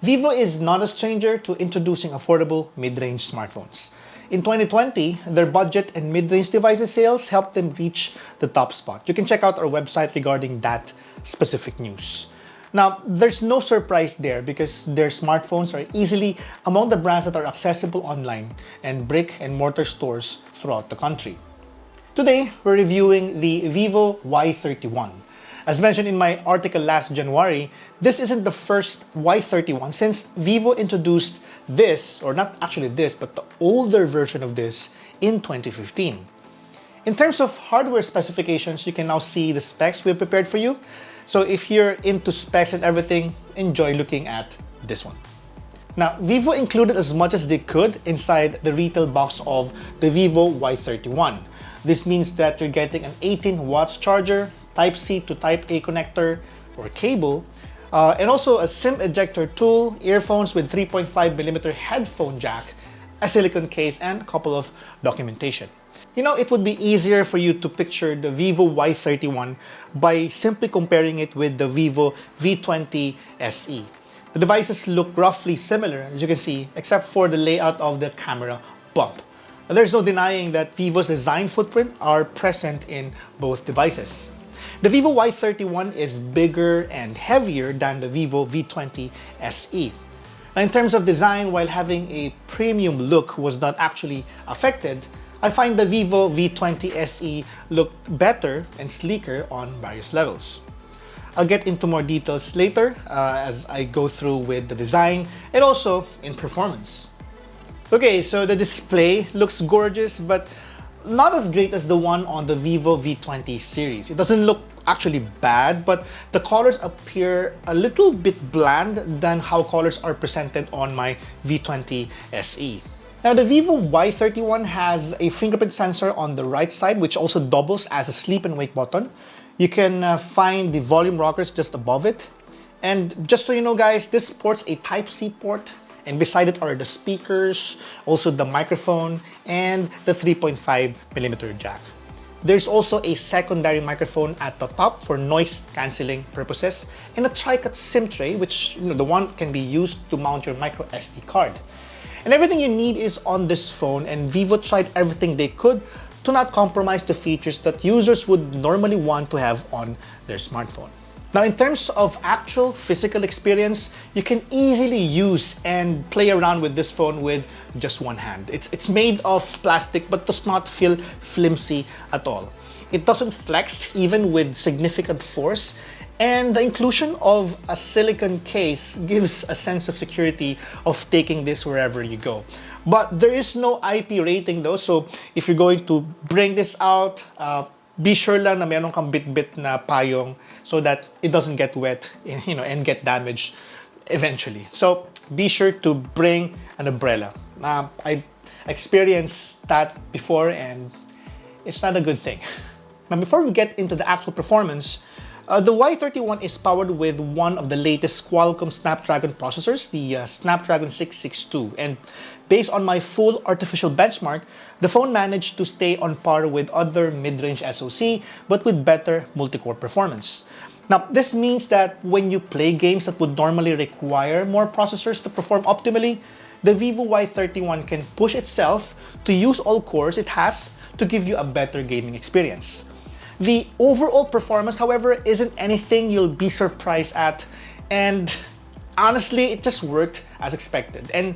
Vivo is not a stranger to introducing affordable mid-range smartphones. In 2020, their budget and mid-range devices sales helped them reach the top spot. You can check out our website regarding that specific news. Now, there's no surprise there because their smartphones are easily among the brands that are accessible online and brick and mortar stores throughout the country. Today, we're reviewing the Vivo Y31. As mentioned in my article last January, this isn't the first Y31 since Vivo introduced this, or not actually this, but the older version of this in 2015. In terms of hardware specifications, you can now see the specs we've prepared for you. So if you're into specs and everything, enjoy looking at this one. Now, Vivo included as much as they could inside the retail box of the Vivo Y31. This means that you're getting an 18 watts charger, Type-C to Type-A connector or cable, and also a SIM ejector tool, earphones with 3.5mm headphone jack, a silicone case, and a couple of documentation. You know, it would be easier for you to picture the Vivo Y31 by simply comparing it with the Vivo V20 SE. The devices look roughly similar, as you can see, except for the layout of the camera bump. There's no denying that Vivo's design footprint are present in both devices. The Vivo Y31 is bigger and heavier than the Vivo V20 SE. Now, in terms of design, while having a premium look was not actually affected, I find the Vivo V20 SE looked better and sleeker on various levels. I'll get into more details later as I go through with the design and also in performance. Okay, so the display looks gorgeous, but not as great as the one on the Vivo V20 series. It doesn't look actually bad, but the colors appear a little bit bland than how colors are presented on my V20 SE. Now, the Vivo Y31 has a fingerprint sensor on the right side, which also doubles as a sleep and wake button. You can find the volume rockers just above it. And just so you know, guys, this ports a Type-C port, and beside it are the speakers, also the microphone, and the 3.5mm jack. There's also a secondary microphone at the top for noise cancelling purposes, and a tri-cut SIM tray, which the one can be used to mount your micro SD card. And everything you need is on this phone, and Vivo tried everything they could to not compromise the features that users would normally want to have on their smartphone. Now, in terms of actual physical experience, you can easily use and play around with this phone with just one hand. It's made of plastic but does not feel flimsy at all. It doesn't flex even with significant force, and the inclusion of a silicone case gives a sense of security of taking this wherever you go. But there is no IP rating though, so if you're going to bring this out, be sure lang na meron kang bit-bit na payong so that it doesn't get wet, and get damaged eventually. So be sure to bring an umbrella. I experienced that before and it's not a good thing. Now, before we get into the actual performance, the Y31 is powered with one of the latest Qualcomm Snapdragon processors, the Snapdragon 662. And based on my full artificial benchmark, the phone managed to stay on par with other mid-range SoC, but with better multi-core performance. Now, this means that when you play games that would normally require more processors to perform optimally, the Vivo Y31 can push itself to use all cores it has to give you a better gaming experience. The overall performance, however, isn't anything you'll be surprised at, and honestly, it just worked as expected. And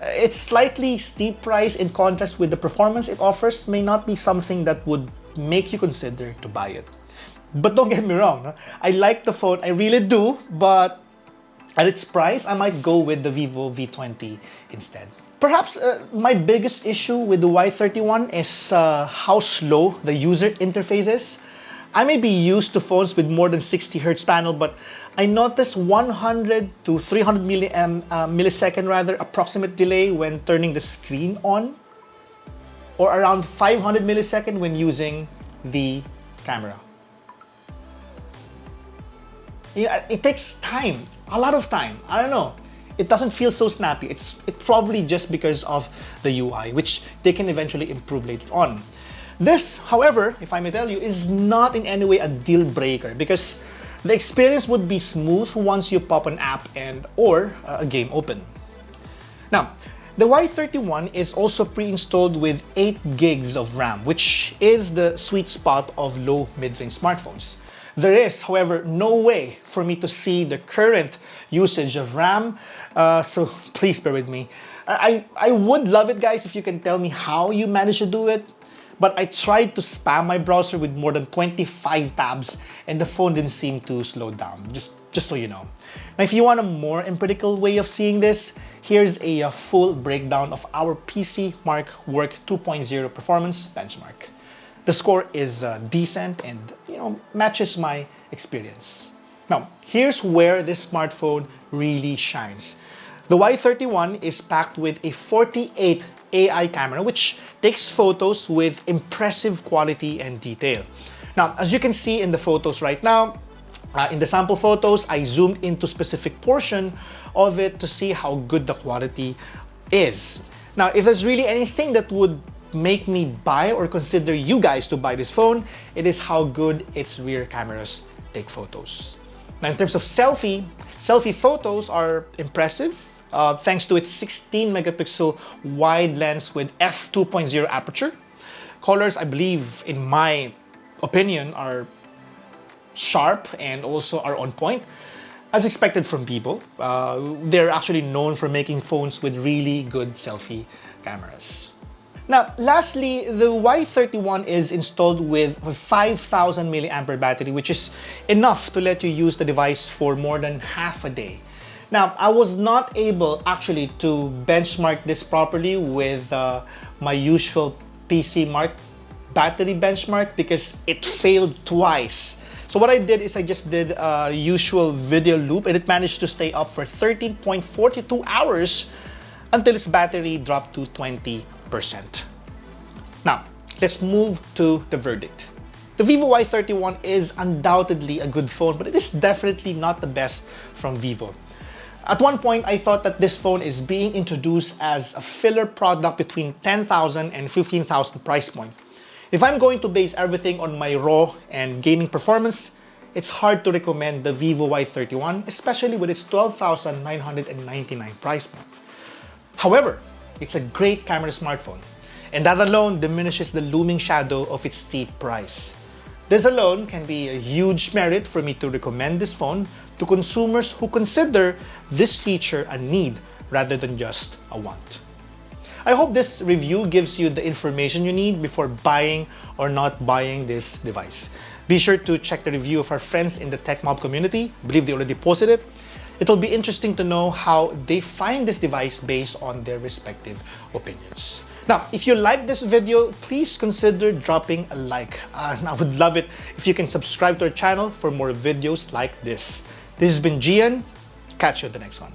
its slightly steep price in contrast with the performance it offers may not be something that would make you consider to buy it. But don't get me wrong, I like the phone, I really do, but at its price, I might go with the Vivo V20 instead. Perhaps my biggest issue with the Y31 is how slow the user interface is. I may be used to phones with more than 60 Hz panel, but I noticed 100 to 300 millisecond approximate delay when turning the screen on, or around 500 millisecond when using the camera. It takes time, a lot of time. I don't know. It doesn't feel so snappy. It's probably just because of the UI, which they can eventually improve later on. This, however, if I may tell you, is not in any way a deal breaker because The experience would be smooth once you pop an app or a game open. Now, the Y31 is also pre-installed with 8 gigs of RAM, which is the sweet spot of low mid-range smartphones. There is, however, no way for me to see the current usage of RAM, so please bear with me. I would love it, guys, if you can tell me how you manage to do it, but I tried to spam my browser with more than 25 tabs and the phone didn't seem to slow down, just so you know. Now, if you want a more empirical way of seeing this, here's a full breakdown of our PC Mark Work 2.0 performance benchmark. The score is decent and matches my experience. Now, here's where this smartphone really shines. The Y31 is packed with a 48 AI camera, which takes photos with impressive quality and detail. Now, as you can see in the photos right now, in the sample photos, I zoomed into specific portion of it to see how good the quality is. Now, if there's really anything that would make me buy or consider you guys to buy this phone, it is how good its rear cameras take photos. Now, in terms of selfie photos are impressive, thanks to its 16 megapixel wide lens with f2.0 aperture. Colors, I believe, in my opinion, are sharp and also are on point, as expected from vivo. They're actually known for making phones with really good selfie cameras. Now, lastly, the Y31 is installed with a 5,000 milliampere battery, which is enough to let you use the device for more than half a day. Now, I was not able actually to benchmark this properly with my usual PC Mark battery benchmark because it failed twice. So what I did is I just did a usual video loop and it managed to stay up for 13.42 hours until its battery dropped to 20%. Now, let's move to the verdict. The vivo Y31 is undoubtedly a good phone, but it is definitely not the best from vivo. At one point, I thought that this phone is being introduced as a filler product between 10,000 and 15,000 price point. If I'm going to base everything on my raw and gaming performance, it's hard to recommend the vivo Y31, especially with its 12,999 price point. However, it's a great camera smartphone, and that alone diminishes the looming shadow of its steep price. This alone can be a huge merit for me to recommend this phone to consumers who consider this feature a need rather than just a want. I hope this review gives you the information you need before buying or not buying this device. Be sure to check the review of our friends in the Tech Mob community. I believe they already posted it. It'll be interesting to know how they find this device based on their respective opinions. Now, if you like this video, please consider dropping a like. And I would love it if you can subscribe to our channel for more videos like this. This has been Gian. Catch you in the next one.